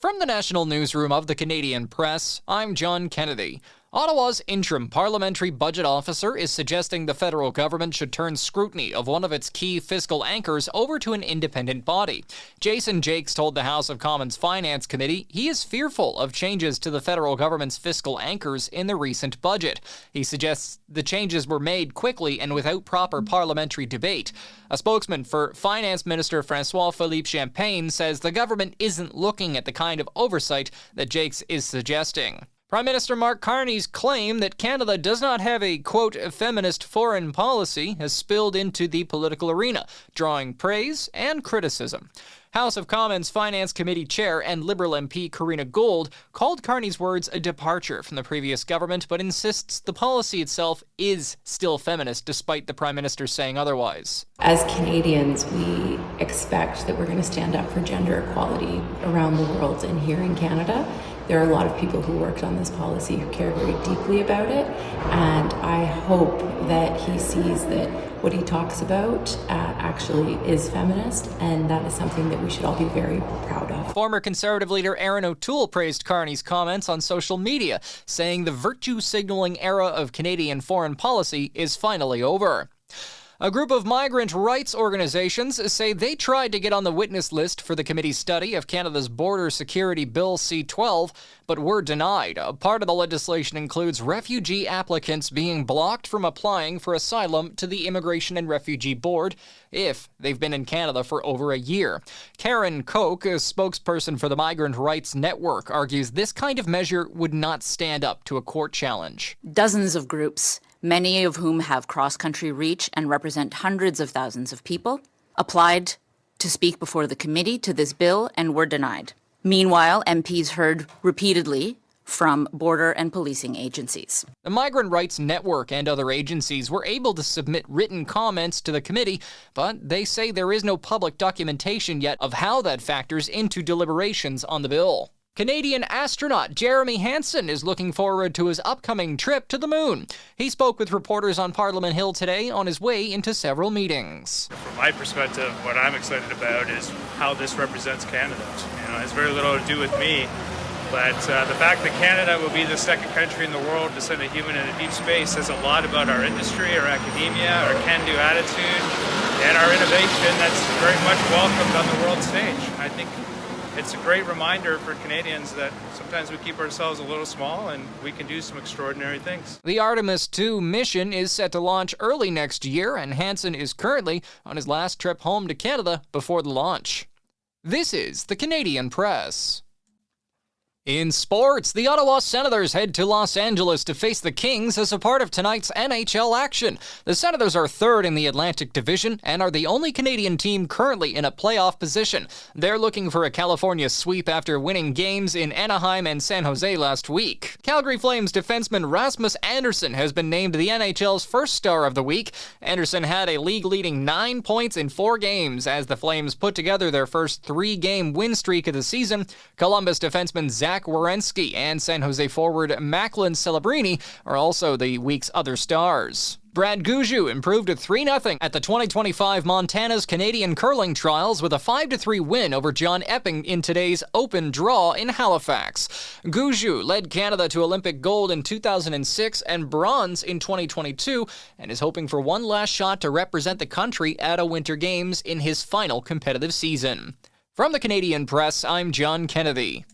From the National Newsroom of the Canadian Press, I'm John Kennedy. Ottawa's interim parliamentary budget officer is suggesting the federal government should turn scrutiny of one of its key fiscal anchors over to an independent body. Jason Jakes told the House of Commons Finance Committee he is fearful of changes to the federal government's fiscal anchors in the recent budget. He suggests the changes were made quickly and without proper parliamentary debate. A spokesman for Finance Minister François-Philippe Champagne says the government isn't looking at the kind of oversight that Jakes is suggesting. Prime Minister Mark Carney's claim that Canada does not have a, quote, feminist foreign policy has spilled into the political arena, drawing praise and criticism. House of Commons Finance Committee Chair and Liberal MP Karina Gould called Carney's words a departure from the previous government, but insists the policy itself is still feminist, despite the Prime Minister saying otherwise. As Canadians, we expect that we're going to stand up for gender equality around the world and here in Canada. There are a lot of people who worked on this policy who care very deeply about it, and I hope that he sees that what he talks about actually is feminist, and that is something that we should all be very proud of. Former Conservative leader Erin O'Toole praised Carney's comments on social media, saying the virtue-signaling era of Canadian foreign policy is finally over. A group of migrant rights organizations say they tried to get on the witness list for the committee's study of Canada's Border Security Bill C-12, but were denied. A part of the legislation includes refugee applicants being blocked from applying for asylum to the Immigration and Refugee Board if they've been in Canada for over a year. Karen Koch, a spokesperson for the Migrant Rights Network, argues this kind of measure would not stand up to a court challenge. Dozens of groups, many of whom have cross-country reach and represent hundreds of thousands of people, applied to speak before the committee to this bill and were denied. Meanwhile, MPs heard repeatedly from border and policing agencies. The Migrant Rights Network and other agencies were able to submit written comments to the committee, but they say there is no public documentation yet of how that factors into deliberations on the bill. Canadian astronaut Jeremy Hansen is looking forward to his upcoming trip to the moon. He spoke with reporters on Parliament Hill today on his way into several meetings. From my perspective, what I'm excited about is how this represents Canada. It has very little to do with me, but the fact that Canada will be the second country in the world to send a human into deep space says a lot about our industry, our academia, our can-do attitude, and our innovation that's very much welcomed on the world stage. I think it's a great reminder for Canadians that sometimes we keep ourselves a little small and we can do some extraordinary things. The Artemis II mission is set to launch early next year, and Hansen is currently on his last trip home to Canada before the launch. This is the Canadian Press. In sports, the Ottawa Senators head to Los Angeles to face the Kings as a part of tonight's NHL action. The Senators are third in the Atlantic Division and are the only Canadian team currently in a playoff position. They're looking for a California sweep after winning games in Anaheim and San Jose last week. Calgary Flames defenseman Rasmus Andersson has been named the NHL's first star of the week. Andersson had a league-leading 9 points in 4 games as the Flames put together their first 3-game win streak of the season. Columbus defenseman Zach Werenski and San Jose forward Macklin Celebrini are also the week's other stars. Brad Gouju improved to 3-0 at the 2025 Montana's Canadian Curling Trials with a 5-3 win over John Epping in today's open draw in Halifax. Gouju led Canada to Olympic gold in 2006 and bronze in 2022 and is hoping for one last shot to represent the country at a Winter Games in his final competitive season. From the Canadian Press, I'm John Kennedy.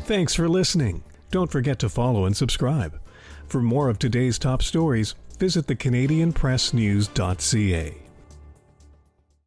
Thanks for listening. Don't forget to follow and subscribe. For more of today's top stories, visit thecanadianpressnews.ca.